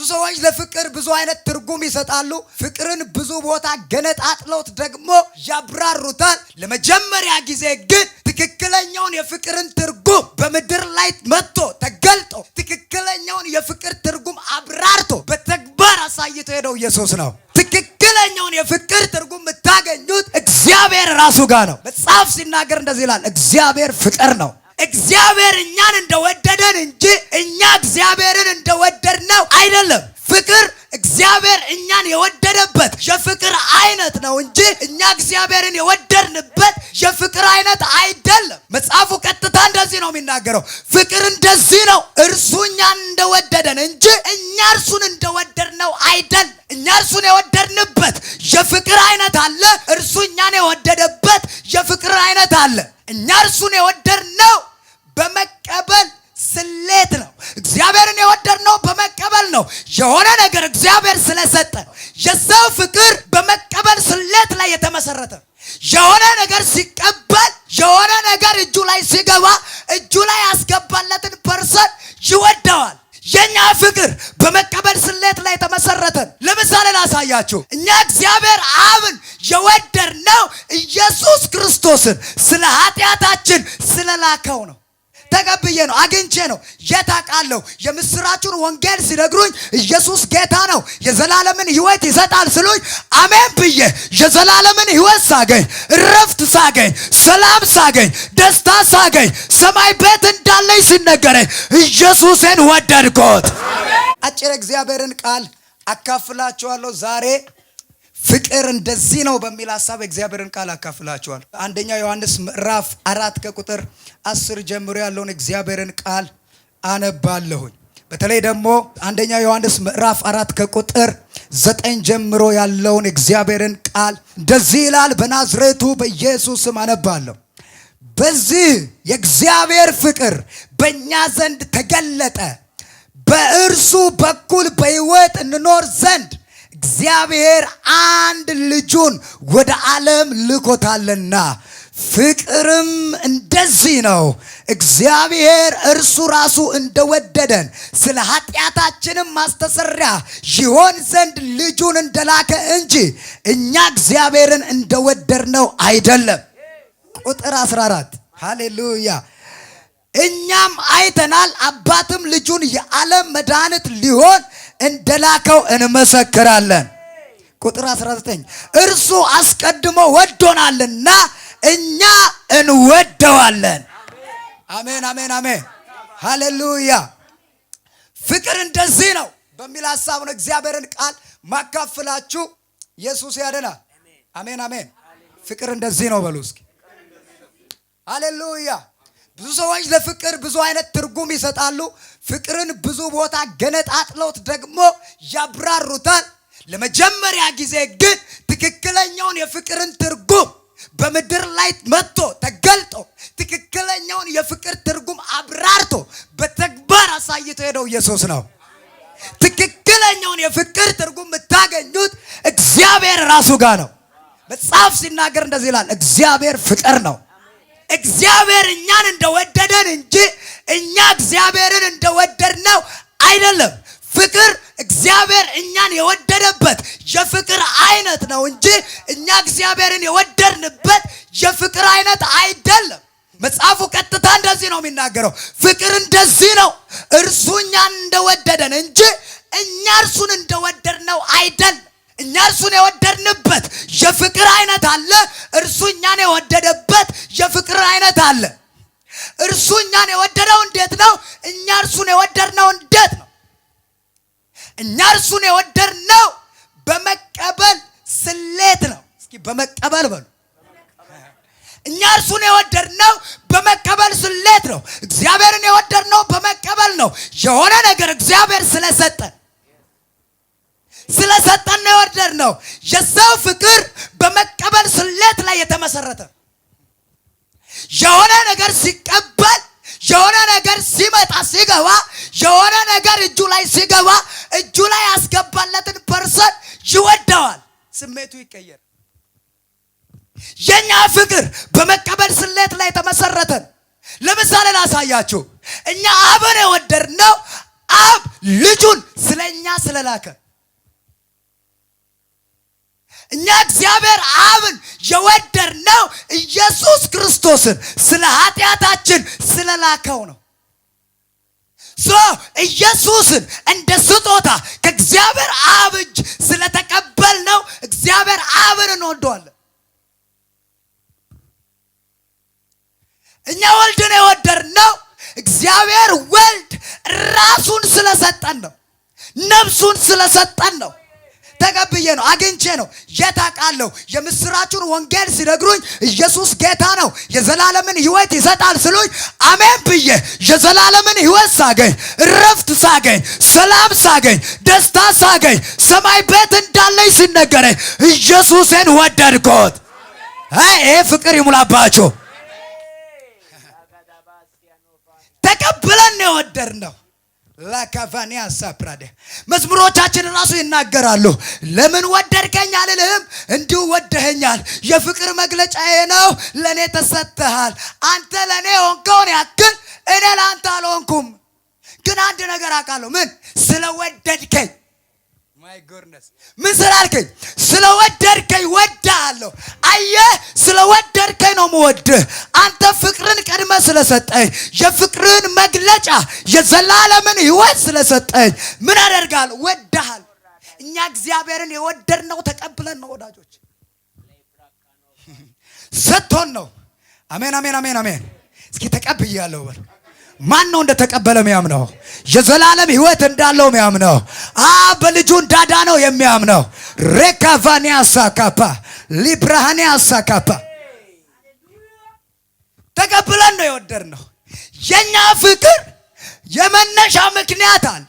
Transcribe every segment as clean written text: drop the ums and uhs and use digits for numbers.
ሰዎች ለፍቅር ብዙ አይነት ትርጉም ይሰጣሉ። ፍቅርን ብዙ ቦታ ገነጣጥለውት ደግሞ ያብራሩታል። ለመጀመሪያ ጊዜ ግን ትክክለኛውን የፍቅርን ትርጉም በምድር ላይ መጥቶ ተገልጦ ትክክለኛውን የፍቅር ትርጉም አብራርቶ በተግባር አሳይቶ ሄደው ኢየሱስ ነው። ትክክለኛውን የፍቅር ትርጉም የምታገኙት እግዚአብሔር ራሱ ጋር ነው። መጽሐፍ ሲናገር እንደዚህ ይላል፣ እግዚአብሔር ፍቅር ነው። እግዚአብሔር እኛን እንደወደደን እንጂ እኛ እግዚአብሔርን እንደወደድነው አይደለም። ፍቅር እግዚአብሔር እኛን የወደደበት የፍቅር አይነት ነው እንጂ እኛ እግዚአብሔርን የወደድንበት የፍቅር አይነት አይደለም። መጽሐፉ ቀጥታ እንደዚህ ነው የሚናገረው። ፍቅር እንደዚህ ነው፣ እርሱ እኛን እንደወደደን እንጂ እኛ እርሱን እንደወደድነው አይደለም። እኛ እርሱን የወደድንበት የፍቅር አይነት አለ፣ እርሱ እኛን የወደደበት የፍቅር አይነት አለ። እኛ እርሱን የወደድነው በመቀበል ስሌት ነው። እግዚአብሔርን የወደድነው በመቀበል ነው። የሆነ ነገር እግዚአብሔር ስለሰጠ ነው። የሰው ፍቅር በመቀበል ስሌት ላይ የተመሰረተ ነው። የሆነ ነገር ሲቀበል፣ የሆነ ነገር እጁ ላይ ሲገባ፣ እጁ ላይ ያስገባለትን ፐርሰን ይወደዋል። የኛ ፍቅር በመቀበል ስሌት ላይ የተመሰረተ ነው። ለምሳሌ ላሳያችሁ። እኛ እግዚአብሔር አብን የወደድነው ኢየሱስ ክርስቶስን ስለ ኃጢአታችን ስለላከው ነው። ተቀብዬ ነው፣ አግኝቼ ነው። የታውቃለሁ የምስራቹን ወንጌል ሲነግሩኝ ኢየሱስ ጌታ ነው የዘላለምን ሕይወት ይሰጣል ስሉኝ አሜን ብዬ የዘላለምን ሕይወት ሳገኝ፣ እረፍት ሳገኝ፣ ሰላም ሳገኝ፣ ደስታ ሳገኝ፣ ሰማይ ቤት እንዳለኝ ሲነገረኝ ኢየሱስን ወደድኩት። አጭር እግዚአብሔርን ቃል አካፍላችኋለሁ ዛሬ። ፍቅር እንደዚህ ነው በሚል ሐሳብ እግዚአብሔርን ቃል አካፍላችኋል። አንደኛ ዮሐንስ ምዕራፍ 4 ከቁጥር 10 ጀምሮ ያለውን እግዚአብሔርን ቃል አነባለሁኝ። በተለይ ደግሞ አንደኛ ዮሐንስ ምዕራፍ 4 ከቁጥር 9 ጀምሮ ያለውን እግዚአብሔርን ቃል እንደዚህ ይላል። በናዝሬቱ በኢየሱስ ስም አነባለሁ። በዚህ የእግዚአብሔር ፍቅር በእኛ ዘንድ ተገለጠ፣ በእርሱ በኩል በሕይወት እንኖር ዘንድ እግዚአብሔር አንድ ልጁን ወደ ዓለም ልኮታልና። ፍቅርም እንደዚህ ነው፣ እግዚአብሔር እርሱ ራሱ እንደወደደን ስለ ኃጢአታችንም ማስተሰሪያ ይሆን ዘንድ ልጁን እንደላከ እንጂ እኛ እግዚአብሔርን እንደወደድነው አይደለም። ቁጥር 14 ሃሌሉያ። እኛም አይተናል፣ አባትም ልጁን የዓለም መድኃኒት ሊሆን እንደላከው እንመሰክራለን። ቁጥር 19 እርሱ አስቀድሞ ወዶናልና እኛ እንወደዋለን። አሜን አሜን አሜን ሃሌሉያ። ፍቅር እንደዚህ ነው በሚል ሐሳብ ነው እግዚአብሔርን ቃል ማካፍላችሁ። ኢየሱስ ያድናል። አሜን አሜን። ፍቅር እንደዚህ ነው በሉ እስኪ ሃሌሉያ። ብዙ ሰዎች ለፍቅር ብዙ አይነት ትርጉም ይሰጣሉ። ፍቅርን ብዙ ቦታ ገነጣጥለውት ደግሞ ያብራሩታል። ለመጀመሪያ ጊዜ ግን ትክክለኛውን የፍቅርን ትርጉም በምድር ላይ መጥቶ ተገልጦ ትክክለኛውን የፍቅር ትርጉም አብራርቶ በተግባር አሳይቶ ሄደው ኢየሱስ ነው። ትክክለኛውን የፍቅር ትርጉም የምታገኙት እግዚአብሔር ራሱ ጋር ነው። መጽሐፍ ሲናገር እንደዚህ ይላል፣ እግዚአብሔር ፍቅር ነው። እግዚአብሔር እኛን እንደወደደን እንጂ እኛ እግዚአብሔርን እንደወደድነው አይደለም። ፍቅር እግዚአብሔር እኛን የወደደበት የፍቅር አይነት ነው እንጂ እኛ እግዚአብሔርን የወደድንበት የፍቅር አይነት አይደለም። መጽሐፉ ቀጥታ እንደዚህ ነው የሚናገረው። ፍቅር እንደዚህ ነው፣ እርሱ እኛን እንደወደደን እንጂ እኛ እርሱን እንደወደድነው አይደለም። እኛ እርሱን የወደድንበት የፍቅር አይነት አለ፣ እርሱ እኛን የወደደበት የፍቅር አይነት አለ። እርሱ እኛን የወደደው እንዴት ነው? እኛ እርሱን የወደድነው እንዴት ነው? እኛ እርሱን የወደድነው በመቀበል ስሌት ነው። እስኪ በመቀበል በሉ። እኛ እርሱን የወደድነው በመቀበል ስሌት ነው። እግዚአብሔርን የወደድነው በመቀበል ነው። የሆነ ነገር እግዚአብሔር ስለሰጠን ነው የወደድነው። የሰው ፍቅር በመቀበል ስሌት ላይ የተመሰረተ። የሆነ ነገር ሲቀበል፣ የሆነ ነገር ሲመጣ ሲገባ፣ የሆነ ነገር እጁ ላይ ሲገባ፣ እጁ ላይ ያስገባለትን ፐርሰን ይወደዋል። ስሜቱ ይቀየር። የኛ ፍቅር በመቀበል ስሌት ላይ የተመሰረተ። ለምሳሌ ላሳያችሁ። እኛ አብን የወደድነው አብ ልጁን ስለኛ ስለላከ እኛ እግዚአብሔር አብን የወደድነው ኢየሱስ ክርስቶስን ስለ ኃጢአታችን ስለላከው ነው። ኢየሱስን እንደ ስጦታ ከእግዚአብሔር አብ እጅ ስለተቀበልነው እግዚአብሔር አብን እንወደዋለን። እኛ ወልድን የወደድነው እግዚአብሔር ወልድ ራሱን ስለሰጠን ነው። ነፍሱን ስለሰጠን ነው። ተቀብዬ ነው አግኝቼ ነው የታውቃለሁ። የምስራቹን ወንጌል ሲነግሩኝ ኢየሱስ ጌታ ነው የዘላለምን ሕይወት ይሰጣል ስሉኝ አሜን ብዬ የዘላለምን ሕይወት ሳገኝ፣ እረፍት ሳገኝ፣ ሰላም ሳገኝ፣ ደስታ ሳገኝ፣ ሰማይ ቤት እንዳለኝ ሲነገረኝ ኢየሱስን ወደድኩት። ይሄ ፍቅር ይሙላባችሁ። ተቀብለን ነው የወደድነው። ላካፋኒያ ሳፕራደ መዝሙሮቻችን ራሱ ይናገራሉ። ለምን ወደድከኝ አልልህም፣ እንዲሁ ወደኸኛል። የፍቅር መግለጫዬ ነው፣ ለኔ ተሰጥተሃል። አንተ ለኔ ሆንከውን ያክል እኔ ለአንተ አልሆንኩም። ግን አንድ ነገር አውቃለሁ። ምን? ስለወደድከኝ። ማይ ጎድነስ ምን ስላልከኝ? ስለወደድከኝ ወድሃለሁ። አየህ፣ ስለወደድከኝ ነው የምወድህ። አንተ ፍቅርን ቀድመ ስለሰጠኝ፣ የፍቅርን መግለጫ የዘላለምን ሕይወት ስለሰጠኝ ምን አደርጋለሁ? ወድሃለሁ። እኛ እግዚአብሔርን የወደድነው ተቀብለን ነው ወዳጆች፣ ሰጥቶን ነው። አሜን አሜን አሜን አሜን። እስኪ ተቀብያለሁ በል። ማን ነው እንደተቀበለ የሚያምነው? የዘላለም ሕይወት እንዳለው የሚያምነው? በልጁ እንዳዳነው የሚያምነው? ሬካቫኒያ ሳካፓ ሊብራሃኒያ ሳካፓ ተቀብለን ነው የወደድነው። የኛ ፍቅር የመነሻ ምክንያት አለ፣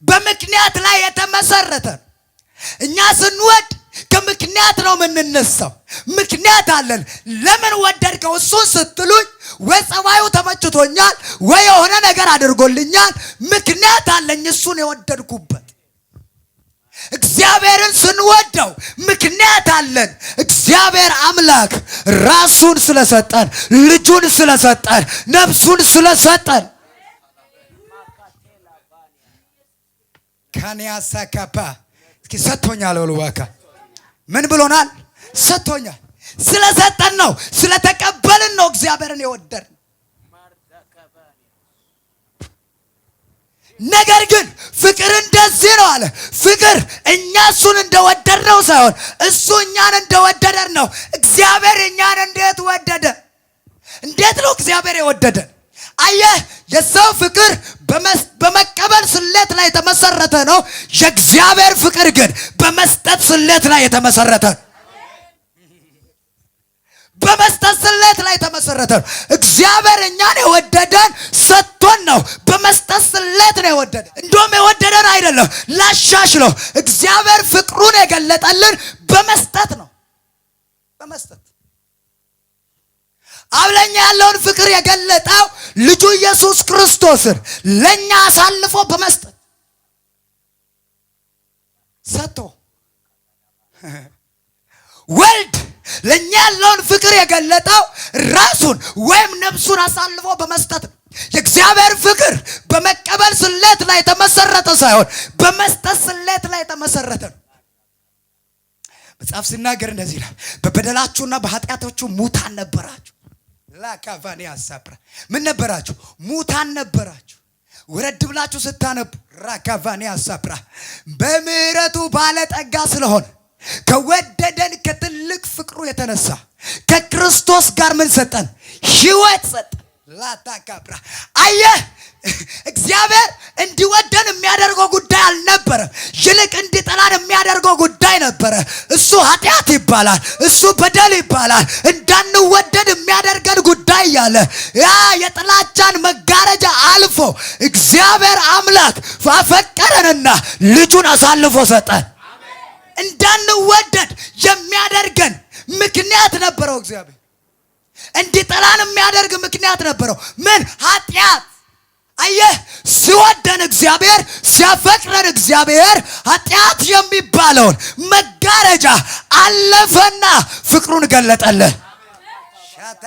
በምክንያት ላይ የተመሰረተ። እኛ ስንወድ ከምክንያት ነው የምንነሳው። ምክንያት አለን። ለምን ወደድከው እሱን ስትሉኝ ወይ ጸባዩ ተመችቶኛል ወይ የሆነ ነገር አድርጎልኛል። ምክንያት አለኝ እሱን የወደድኩበት። እግዚአብሔርን ስንወደው ምክንያት አለን። እግዚአብሔር አምላክ ራሱን ስለሰጠን፣ ልጁን ስለሰጠን፣ ነፍሱን ስለሰጠን ካኒያሳ ካፓ እስኪ ሰጥቶኛል በሉ እባክህ። ምን ብሎናል? ሰጥቶኛል። ስለሰጠን ነው፣ ስለተቀበልን ነው እግዚአብሔርን የወደድን። ነገር ግን ፍቅር እንደዚህ ነው አለ። ፍቅር እኛ እሱን እንደወደድነው ሳይሆን እሱ እኛን እንደወደደን ነው። እግዚአብሔር እኛን እንዴት ወደደ? እንዴት ነው እግዚአብሔር የወደደን? አየህ፣ የሰው ፍቅር በመቀበል ስሌት ላይ የተመሰረተ ነው። የእግዚአብሔር ፍቅር ግን በመስጠት ስሌት ላይ የተመሰረተ ነው። በመስጠት ስሌት ላይ የተመሰረተ ነው። እግዚአብሔር እኛን የወደደን ሰጥቶን ነው። በመስጠት ስሌት ነው የወደደን። እንደውም የወደደን አይደለም ላሻሽለው። እግዚአብሔር ፍቅሩን የገለጠልን በመስጠት ነው። በመስጠት አብለኛ ያለውን ፍቅር የገለጠው ልጁ ኢየሱስ ክርስቶስን ለኛ አሳልፎ በመስጠት ሰጥቶ፣ ወልድ ለኛ ያለውን ፍቅር የገለጠው ራሱን ወይም ነፍሱን አሳልፎ በመስጠት ነው። የእግዚአብሔር ፍቅር በመቀበል ስሌት ላይ የተመሰረተ ሳይሆን በመስጠት ስሌት ላይ የተመሰረተ ነው። መጽሐፍ ሲናገር እንደዚህ ይላል፣ በበደላችሁና በኃጢአታችሁ ሙታን ነበራችሁ። ላካቫኒያ ሳፕራ ምን ነበራችሁ? ሙታን ነበራችሁ። ወረድ ብላችሁ ስታነቡ ራካቫኒያ ሳፕራ በምህረቱ ባለጠጋ ስለሆነ ከወደደን ከትልቅ ፍቅሩ የተነሳ ከክርስቶስ ጋር ምን ሰጠን? ሕይወት ሰጠን። ላታካብራ አየህ፣ እግዚአብሔር እንዲወደን የሚያደርገው ጉዳይ አልነበረም። ይልቅ እንዲጠላን የሚያደርገው ጉዳይ ነበረ። እሱ ኃጢአት ይባላል፣ እሱ በደል ይባላል። እንዳንወደድ የሚያደርገን ጉዳይ ያለ ያ የጥላቻን መጋረጃ አልፎ እግዚአብሔር አምላክ አፈቀረንና ልጁን አሳልፎ ሰጠን። እንዳንወደድ የሚያደርገን ምክንያት ነበረው። እግዚአብሔር እንዲጠላን የሚያደርግ ምክንያት ነበረው። ምን? ኃጢአት። አየህ፣ ሲወደን እግዚአብሔር፣ ሲያፈቅረን እግዚአብሔር ኃጢአት የሚባለውን መጋረጃ አለፈና ፍቅሩን ገለጠልን። ሻታ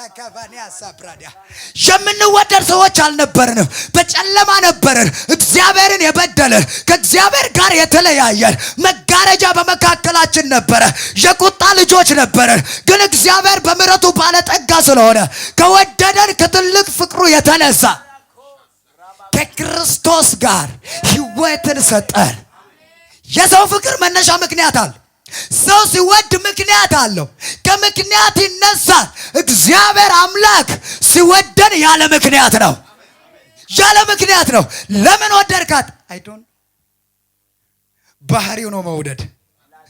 የምንወደድ ሰዎች አልነበርንም። በጨለማ ነበርን። እግዚአብሔርን የበደልን ከእግዚአብሔር ጋር የተለያየን መጋረጃ በመካከላችን ነበረ። የቁጣ ልጆች ነበርን። ግን እግዚአብሔር በምሕረቱ ባለጠጋ ስለሆነ ከወደደን ከትልቅ ፍቅሩ የተነሳ ከክርስቶስ ጋር ሕይወትን ሰጠን። የሰው ፍቅር መነሻ ምክንያት አለ። ሰው ሲወድ ምክንያት አለው። ከምክንያት ይነሳል። እግዚአብሔር አምላክ ሲወደን ያለ ምክንያት ነው። ያለ ምክንያት ነው። ለምን ወደድካት? ባህሪው ነው መውደድ።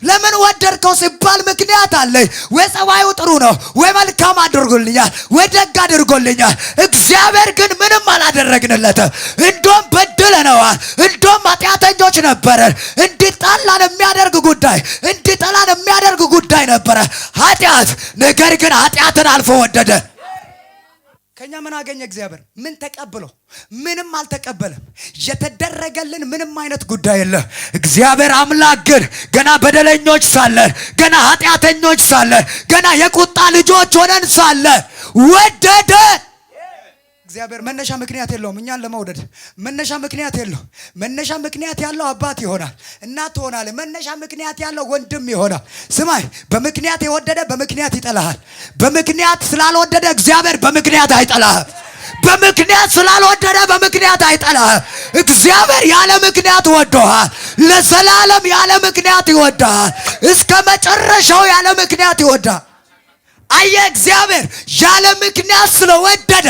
ለምን ወደድከው ሲባል ምክንያት አለ። ወይ ጸባዩ ጥሩ ነው፣ ወይ መልካም አድርጎልኛል፣ ወይ ደግ አድርጎልኛል። እግዚአብሔር ግን ምንም አላደረግንለትም። እንደውም በድለነዋል። እንደውም ኃጢአተኞች ነበረን። እንዲጣላን የሚያደርግ ጉዳይ፣ እንዲጠላን የሚያደርግ ጉዳይ ነበረ ኃጢአት። ነገር ግን ኃጢአትን አልፎ ወደደ። ከኛ ምን አገኘ? እግዚአብሔር ምን ተቀብሎ? ምንም አልተቀበለም። የተደረገልን ምንም አይነት ጉዳይ የለ። እግዚአብሔር አምላክ ግን ገና በደለኞች ሳለን፣ ገና ኃጢአተኞች ሳለን፣ ገና የቁጣ ልጆች ሆነን ሳለን ወደደን። እግዚአብሔር መነሻ ምክንያት የለውም እኛን ለመውደድ። መነሻ ምክንያት የለውም። መነሻ ምክንያት ያለው አባት ይሆናል፣ እናት ትሆናለህ። መነሻ ምክንያት ያለው ወንድም ይሆናል። ስማይ፣ በምክንያት የወደደ በምክንያት ይጠላሃል። በምክንያት ስላልወደደ እግዚአብሔር በምክንያት አይጠላህም። በምክንያት ስላልወደደ በምክንያት አይጠላህም። እግዚአብሔር ያለ ምክንያት ወዶሃል። ለዘላለም ያለ ምክንያት ይወዳሃል። እስከ መጨረሻው ያለ ምክንያት ይወዳል። አየ እግዚአብሔር ያለ ምክንያት ስለወደደ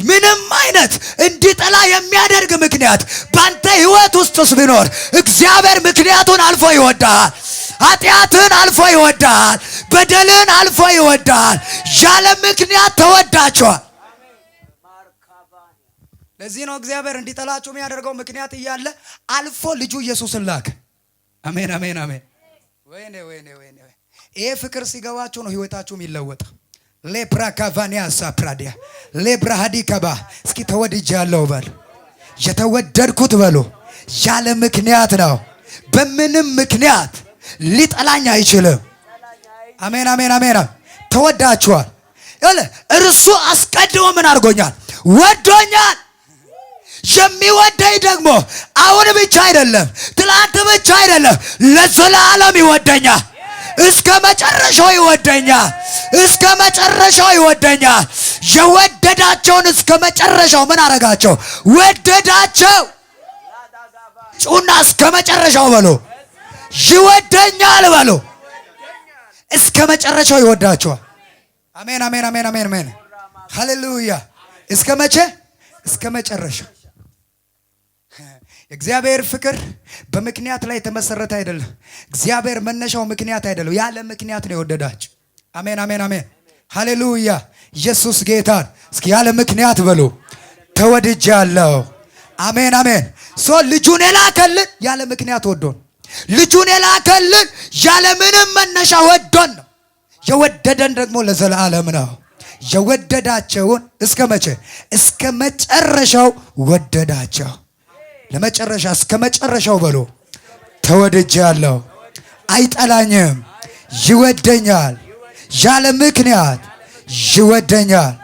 ምንም አይነት እንዲጠላ የሚያደርግ ምክንያት ባንተ ህይወት ውስጥስ ቢኖር እግዚአብሔር ምክንያቱን አልፎ ይወዳል። ኃጢአትን አልፎ ይወዳል። በደልን አልፎ ይወዳል። ያለ ምክንያት ተወዳቸዋል። ለዚህ ነው እግዚአብሔር እንዲጠላቸው የሚያደርገው ምክንያት እያለ አልፎ ልጁ ኢየሱስን ላከ። አሜን አሜን አሜን። ወይኔ ወይኔ ወይኔ። ይሄ ፍቅር ሲገባቸው ነው ህይወታቸው የሚለወጥ። ሌፕራካቫኒያ ሳፕራዲያ ሌብራሃዲ ከባ እስኪ ተወድጃለሁ በሉ። የተወደድኩት በሉ ያለ ምክንያት ነው። በምንም ምክንያት ሊጠላኝ አይችልም። አሜን አሜን አሜን። ተወዳችኋል። እርሱ አስቀድሞ ምን አድርጎኛል? ወዶኛል። የሚወደኝ ደግሞ አሁን ብቻ አይደለም፣ ትላንት ብቻ አይደለም፣ ለዘላለም ይወደኛል። እስከ መጨረሻው ይወደኛል። እስከ መጨረሻው ይወደኛል። የወደዳቸውን እስከ መጨረሻው ምን አረጋቸው? ወደዳቸው። ጩና እስከ መጨረሻው በሉ። ይወደኛል በሉ። እስከ መጨረሻው ይወዳቸዋል። አሜን አሜን አሜን አሜን አሜን። ሃሌሉያ። እስከ መቼ? እስከ መጨረሻው። እግዚአብሔር ፍቅር በምክንያት ላይ የተመሰረተ አይደለም። እግዚአብሔር መነሻው ምክንያት አይደለም። ያለ ምክንያት ነው የወደዳችሁ። አሜን አሜን አሜን። ሃሌሉያ። ኢየሱስ ጌታን እስኪ ያለ ምክንያት በሉ። ተወድጃለሁ። አሜን አሜን። ልጁን የላከልን ያለ ምክንያት ወዶን፣ ልጁን የላከልን ያለ ምንም መነሻ ወዶን ነው። የወደደን ደግሞ ለዘላለም ነው። የወደዳቸውን እስከ መቼ? እስከ መጨረሻው ወደዳቸው። ለመጨረሻ እስከ መጨረሻው በሉ። ተወድጃለሁ። አይጠላኝም፣ ይወደኛል። ያለ ምክንያት ይወደኛል።